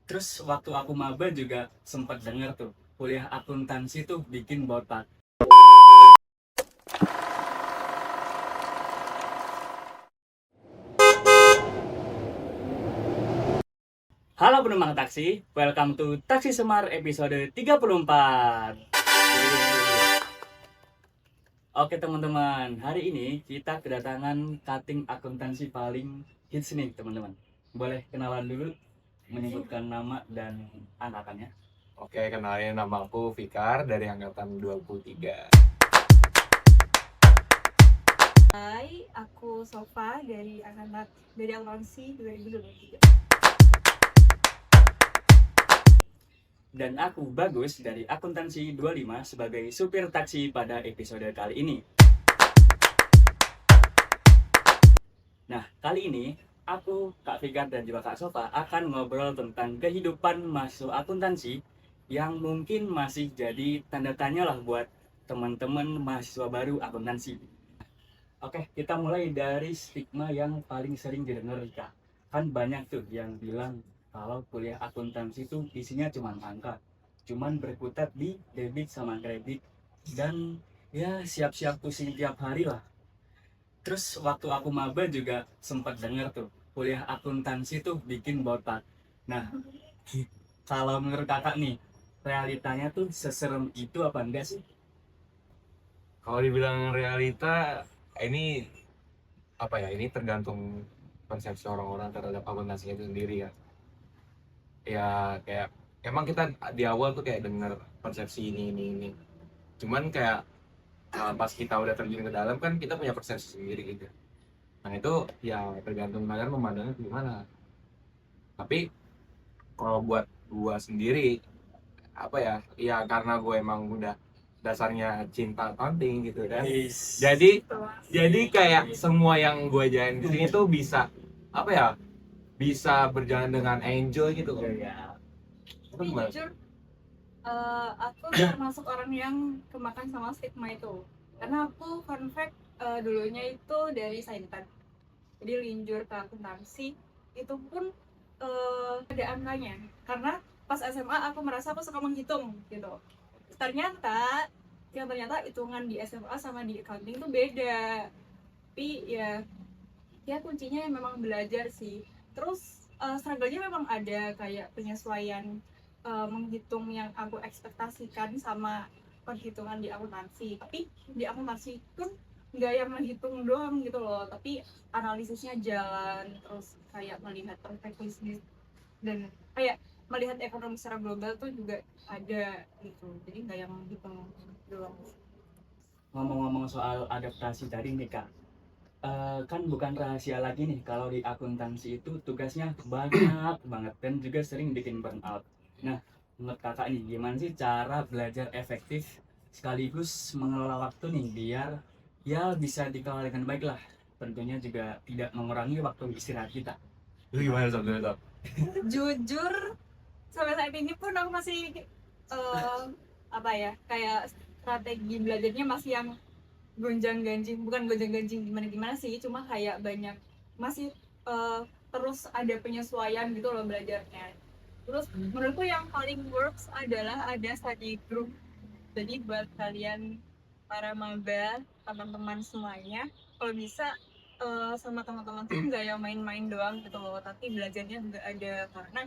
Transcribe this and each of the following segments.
Terus waktu aku maba juga sempat dengar tuh, kuliah akuntansi tuh bikin botak. Halo penumpang taksi, welcome to Taksi Semar episode 34. Oke teman-teman, hari ini kita kedatangan cutting akuntansi paling hits nih teman-teman. Boleh kenalan dulu, menyebutkan nama dan angkatannya. Oke, kenalin nama aku Fikar dari angkatan 23. Hai, aku Sofa dari akuntansi 2023. Dan aku Bagus dari akuntansi 25 sebagai supir taksi pada episode kali ini. Nah, kali ini aku, Kak Fikar dan juga Kak Sofa akan ngobrol tentang kehidupan mahasiswa akuntansi yang mungkin masih jadi tanda tanya lah buat teman-teman mahasiswa baru akuntansi. Oke, kita mulai dari stigma yang paling sering didengar, Kak. Kan banyak tuh yang bilang kalau kuliah akuntansi itu isinya cuma angka, cuman berkutat di debit sama kredit, dan ya siap-siap pusing tiap hari lah. Terus waktu aku maba juga sempat dengar tuh, kuliah akuntansi tuh bikin botak. Nah, kalau menurut kakak nih, realitanya tuh seserem itu apa enggak sih? Kalau dibilang realita, ini apa ya? Ini tergantung persepsi orang-orang terhadap akuntansi itu sendiri ya. Ya kayak emang kita di awal tuh kayak denger persepsi ini. Cuman kayak pas kita udah terjun ke dalam kan kita punya persepsi sendiri gitu. Nah itu ya tergantung kalian memandangnya gimana. Tapi kalau buat gua sendiri apa ya? Ya karena gue emang udah dasarnya cinta accounting gitu kan. Is. Jadi kayak semua yang gue jalanin di sini tuh bisa apa ya? Bisa berjalan dengan enjoy gitu loh. Ya. Itu Tapi gimana? jujur, aku termasuk orang yang kemakan sama stigma itu. Karena aku fun fact, dulunya itu dari saintek. Jadi linjur ke akuntansi, itu pun ada angkanya. Karena pas SMA aku merasa aku suka menghitung gitu. Ternyata, ternyata hitungan di SMA sama di accounting itu beda. Tapi ya kuncinya memang belajar sih. Terus struggle-nya memang ada kayak penyesuaian menghitung yang aku ekspektasikan sama perhitungan di akuntansi. Tapi di akuntansi pun nggak yang menghitung doang gitu loh, tapi analisisnya jalan, terus kayak melihat perspektif bisnis dan kayak melihat ekonomi secara global tuh juga ada gitu. Jadi nggak yang menghitung doang. Ngomong-ngomong soal adaptasi tadi nih Kak, kan bukan rahasia lagi nih kalau di akuntansi itu tugasnya banyak banget dan juga sering bikin burnout. Nah, menurut kakak nih gimana sih cara belajar efektif sekaligus mengelola waktu nih biar ya bisa dikelola dengan baik lah. Tentunya juga tidak mengurangi waktu istirahat kita. Itu gimana sob? Jujur sampai saat ini pun aku masih eh, apa ya, kayak strategi belajarnya masih yang gonjang ganjing, bukan gonjang ganjing gimana gimana sih, cuma kayak banyak masih terus ada penyesuaian gitu loh belajarnya. Terus menurutku yang paling works adalah ada study group. Jadi buat kalian para maba, teman-teman semuanya, kalau bisa sama teman-teman tuh nggak yang main-main doang gitu loh, tapi belajarnya juga ada. Karena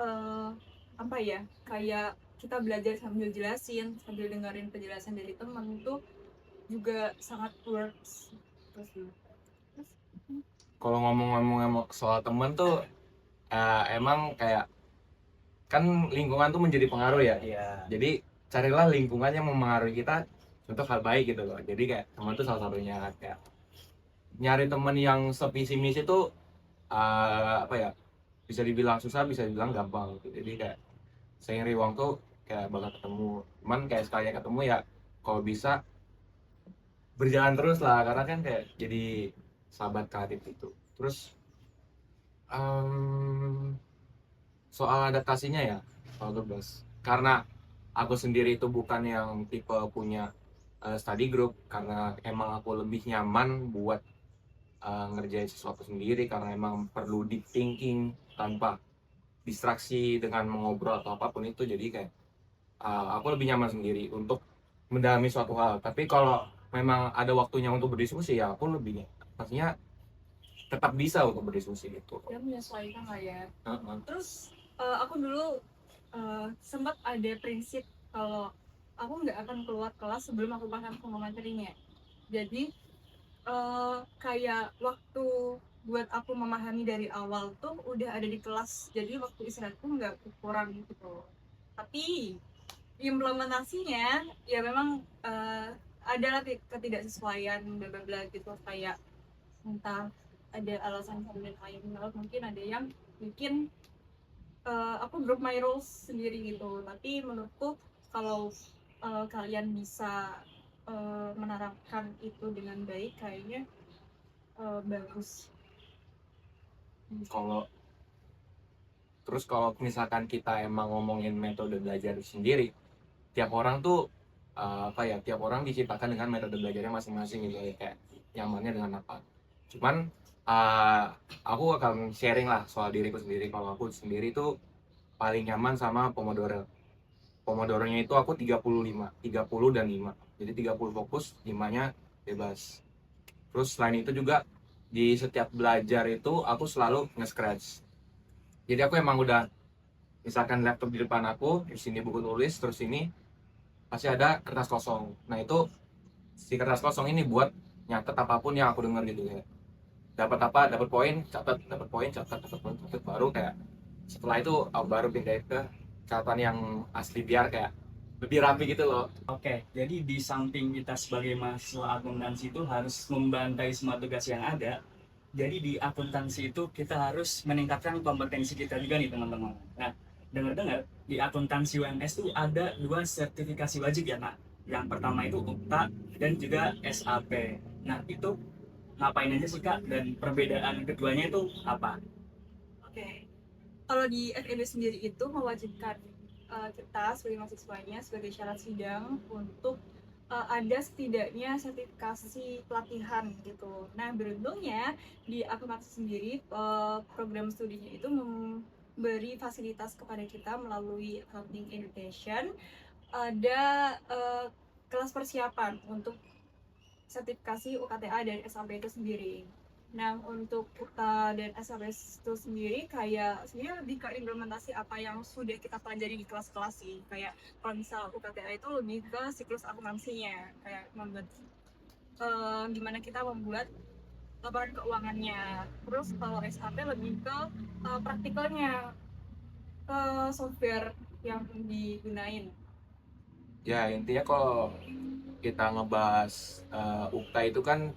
eh, apa ya, kayak kita belajar sambil jelasin, sambil dengerin penjelasan dari temen tuh juga sangat works. Terus Kalau ngomong-ngomong soal temen tuh emang kayak kan lingkungan tuh menjadi pengaruh ya. Iya. Jadi carilah lingkungan yang memengaruhi kita untuk hal baik gitu loh. Jadi kayak teman tuh salah satunya kayak nyari temen yang sevisi misi tuh apa ya, bisa dibilang susah bisa dibilang gampang gitu. Jadi kayak seiring waktu tuh kayak bakal ketemu, cuman kayak sekali ketemu ya kalau bisa berjalan terus lah karena kan kayak jadi sahabat karib gitu. Terus em, soal adaptasinya ya kalau tugas, karena aku sendiri itu bukan yang tipe punya study group, karena emang aku lebih nyaman buat ngerjain sesuatu sendiri karena emang perlu deep thinking tanpa distraksi dengan mengobrol atau apapun itu, jadi kayak aku lebih nyaman sendiri untuk mendalami suatu hal. Tapi kalau memang ada waktunya untuk berdiskusi, ya aku lebih maksudnya tetap bisa untuk berdiskusi gitu. Ya menyesuaikan lah ya. Heeh. Terus aku dulu sempat ada prinsip kalau aku nggak akan keluar kelas sebelum aku paham semua materinya. Jadi kayak waktu buat aku memahami dari awal tuh udah ada di kelas, jadi waktu istirahatku nggak kurang gitu. Tapi implementasinya ya memang adalah ketidaksesuaian bla bla bla gitu, kayak entah ada alasan satu dan lain, mungkin ada yang bikin aku drop my rules sendiri gitu. Tapi menurutku kalau kalian bisa menerapkan itu dengan baik, kayaknya bagus. Kalau terus kalau misalkan kita emang ngomongin metode belajar sendiri, tiap orang tuh tiap orang diciptakan dengan metode belajarnya masing-masing gitu ya, kayak nyamannya dengan apa. Cuman aku akan sharing lah soal diriku sendiri. Kalau aku sendiri tuh paling nyaman sama Pomodoro. Pomodoronya itu aku 35, 30 dan 5. Jadi 30 fokus, 5-nya bebas. Terus selain itu juga di setiap belajar itu aku selalu nge-scratch. Jadi aku emang udah, misalkan laptop di depan aku, di sini buku tulis, terus ini pasti ada kertas kosong. Nah itu si kertas kosong ini buat nyatet apapun yang aku dengar gitu ya. Dapat apa, dapat poin, catat, dapat poin, catat, dapat poin, catat, baru kayak setelah itu aku baru pindahin ke catatan yang asli biar kayak lebih rapi gitu loh. Oke, jadi di samping kita sebagai mahasiswa akuntansi itu harus membantai semua tugas yang ada, jadi di akuntansi itu kita harus meningkatkan kompetensi kita juga nih teman-teman. Nah, dengar-dengar di akuntansi UMS itu ada 2 sertifikasi wajib ya, Nak. Yang pertama itu UKTA dan juga SAP. Nah, itu ngapain aja sih, Kak? Dan perbedaan keduanya itu apa? Oke. Kalau di FEB sendiri itu mewajibkan kita sebagai mahasiswanya sebagai syarat sidang untuk ada setidaknya sertifikasi pelatihan gitu. Nah, beruntungnya di akuntansi sendiri program studinya itu memberi fasilitas kepada kita melalui accounting education, ada kelas persiapan untuk sertifikasi UKTA dan SAP itu sendiri. Nah, untuk UKTA dan SAP itu sendiri kayak sebenarnya lebih ke implementasi apa yang sudah kita pelajari di kelas-kelas sih. Kayak kalau misal UKTA itu lebih ke siklus akuntansinya, kayak membuat gimana kita membuat laporan keuangannya. Terus kalau SAP lebih ke praktikalnya, ke software yang digunain. Ya intinya kalau kita ngebahas UKTA itu kan,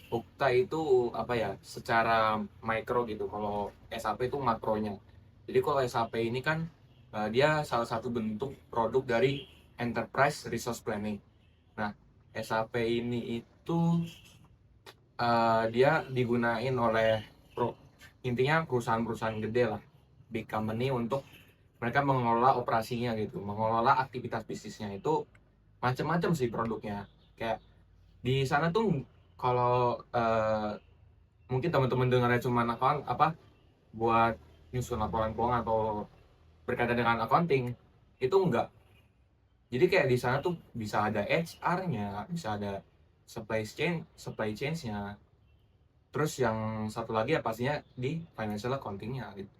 UKTA itu apa ya, secara mikro gitu. Kalau SAP itu makronya. Jadi kalau SAP ini kan dia salah satu bentuk produk dari Enterprise Resource Planning. Nah, SAP ini itu dia digunain oleh intinya perusahaan-perusahaan gede lah, big company, untuk mereka mengelola operasinya gitu, mengelola aktivitas bisnisnya. Itu macam-macam sih produknya. Kayak di sana tuh kalau mungkin teman-teman dengarnya cuma account apa buat nyusun laporan keuangan atau berkaitan dengan accounting, itu enggak. Jadi kayak di sana tuh bisa ada HR-nya, bisa ada supply chain-nya. Terus yang satu lagi ya pastinya di financial accounting-nya gitu.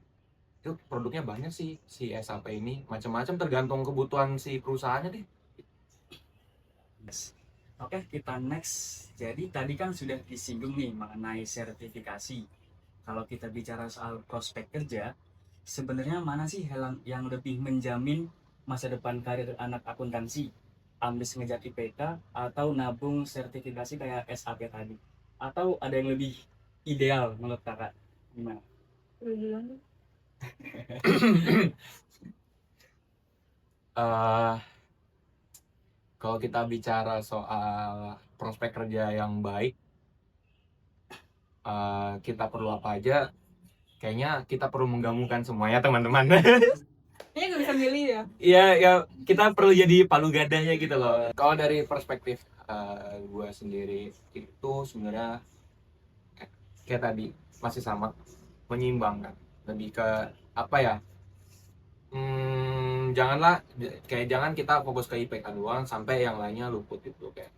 Itu produknya banyak sih si SAP ini, macam-macam tergantung kebutuhan si perusahaannya deh. Oke, kita next. Jadi tadi kan sudah disinggung nih mengenai sertifikasi. Kalau kita bicara soal prospek kerja, sebenarnya mana sih yang lebih menjamin masa depan karir anak akuntansi? Ambis ngejar IPK atau nabung sertifikasi kayak SAP tadi? Atau ada yang lebih ideal menurut kakak? Gimana? Eh, Kalau kita bicara soal prospek kerja yang baik, kita perlu apa aja? Kayaknya kita perlu menggabungkan semuanya teman-teman. Kayaknya nggak bisa milih ya. Iya, ya kita perlu jadi palu gadanya gitu loh. Kalau dari perspektif gue sendiri itu sebenarnya kayak tadi masih sama, menyeimbangkan. Lebih ke apa ya, janganlah kayak jangan kita fokus ke IPK doang sampai yang lainnya luput gitu. Kayak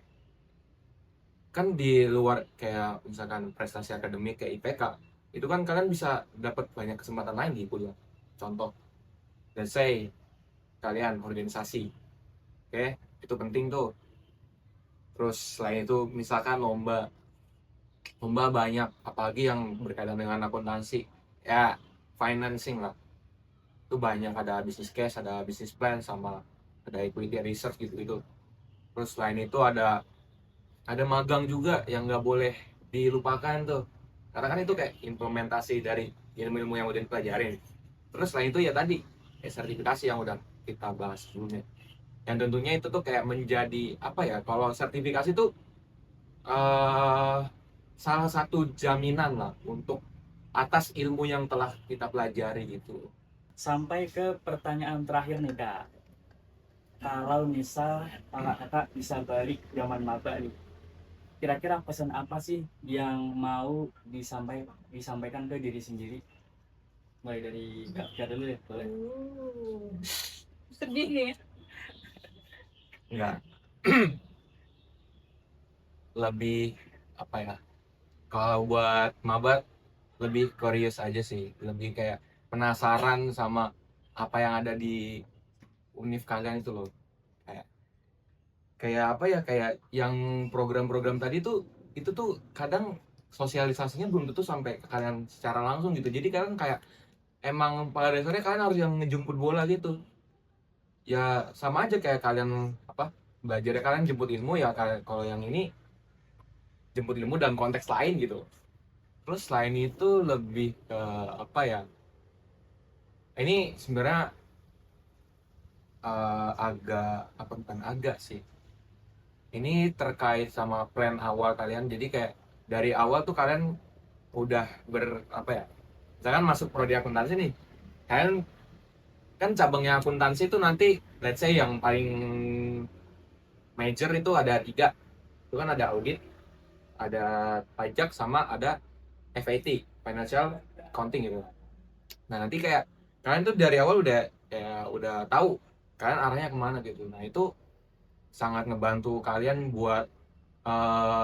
kan di luar kayak misalkan prestasi akademik kayak IPK itu kan kalian bisa dapat banyak kesempatan lain di kuliah. Contoh, let's say kalian organisasi, oke, itu penting tuh. Terus selain itu misalkan lomba banyak, apalagi yang berkaitan dengan akuntansi, ya financing lah, itu banyak, ada business case, ada business plan, sama ada equity research gitu gitu. Terus selain itu ada magang juga yang nggak boleh dilupakan tuh, karena kan itu kayak implementasi dari ilmu-ilmu yang udah dipelajarin. Terus selain itu ya tadi sertifikasi yang udah kita bahas sebelumnya, yang tentunya itu tuh kayak menjadi apa ya, kalau sertifikasi tuh eh salah satu jaminan lah untuk atas ilmu yang telah kita pelajari gitu. Sampai ke pertanyaan terakhir nih Kak. Kalau misal kakak bisa balik zaman maba nih, kira-kira pesan apa sih yang mau disampaikan ke diri sendiri? Mulai dari Kak Fia dulu ya, boleh. Sedih ya. Enggak, lebih apa ya, kalau buat maba lebih curious aja sih, lebih kayak penasaran sama apa yang ada di univ kalian itu loh. Kayak kayak apa ya, kayak yang program-program tadi tuh, itu tuh kadang sosialisasinya belum tentu sampai ke kalian secara langsung gitu. Jadi kalian kayak emang pada dasarnya kalian harus yang ngejemput bola gitu. Ya sama aja kayak kalian apa, belajarnya kalian jemput ilmu, ya kalau yang ini jemput ilmu dalam konteks lain gitu. Terus selain itu lebih ke apa ya, ini sebenarnya agak apa, bukan agak sih, ini terkait sama plan awal kalian. Jadi kayak dari awal tuh kalian udah apa ya, misalkan masuk prodi akuntansi nih, kalian kan cabangnya akuntansi itu nanti let's say yang paling major itu ada 3, itu kan ada audit, ada pajak, sama ada FAT, financial accounting gitu. Nah nanti kayak kalian tuh dari awal udah ya udah tahu kalian arahnya kemana gitu. Nah itu sangat ngebantu kalian buat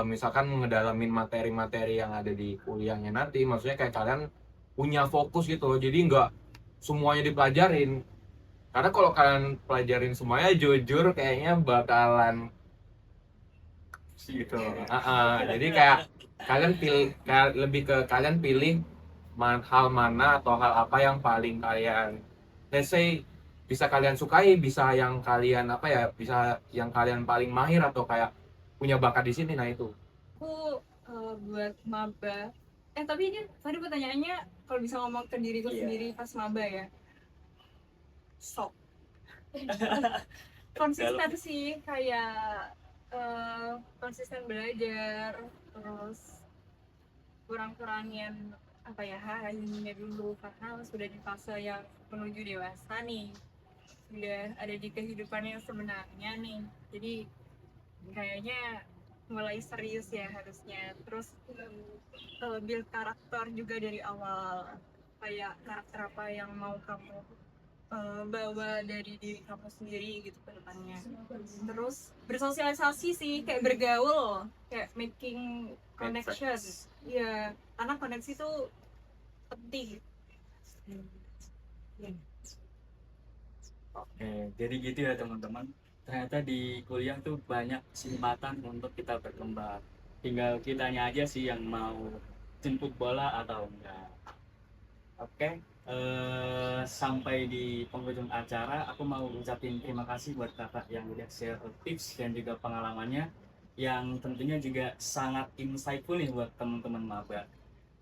misalkan ngedalamin materi-materi yang ada di kuliahnya nanti. Maksudnya kayak kalian punya fokus gitu loh, jadi nggak semuanya dipelajarin. Karena kalau kalian pelajarin semuanya, jujur kayaknya bakalan gitu. Jadi kayak kalian pilih, lebih ke kalian pilih hal mana atau hal apa yang paling kalian, let's say, bisa kalian sukai, bisa yang kalian apa ya, bisa yang kalian paling mahir atau kayak punya bakat di sini. Nah itu. Aku buat maba. Tapi ini tadi pertanyaannya kalau bisa ngomong ke diriku Iya. sendiri pas maba ya. Sok. Konsisten sih, kayak konsisten belajar, terus kurang-kurangin apa ya, harinya dulu, karena sudah di fase yang menuju dewasa nih, sudah ada di kehidupan yang sebenarnya nih, jadi kayaknya mulai serius ya harusnya. Terus build karakter juga dari awal, kayak karakter apa yang mau kamu bawa dari diri kamu sendiri gitu ke depannya. Terus bersosialisasi sih, kayak bergaul, kayak making connection. Ya, karena koneksi itu penting. Oke, jadi gitu ya teman-teman. Ternyata di kuliah tuh banyak kesempatan untuk kita berkembang. Tinggal kitanya aja sih yang mau jemput bola atau enggak. Oke, sampai di penghujung acara, aku mau ucapin terima kasih buat kakak yang udah share tips dan juga pengalamannya, yang tentunya juga sangat insightful nih buat teman-teman maba.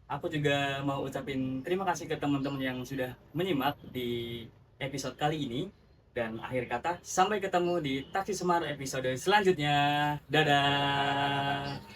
Aku juga mau ucapin terima kasih ke teman-teman yang sudah menyimak di episode kali ini. Dan akhir kata, sampai ketemu di Taksi Semar episode selanjutnya. Dadah!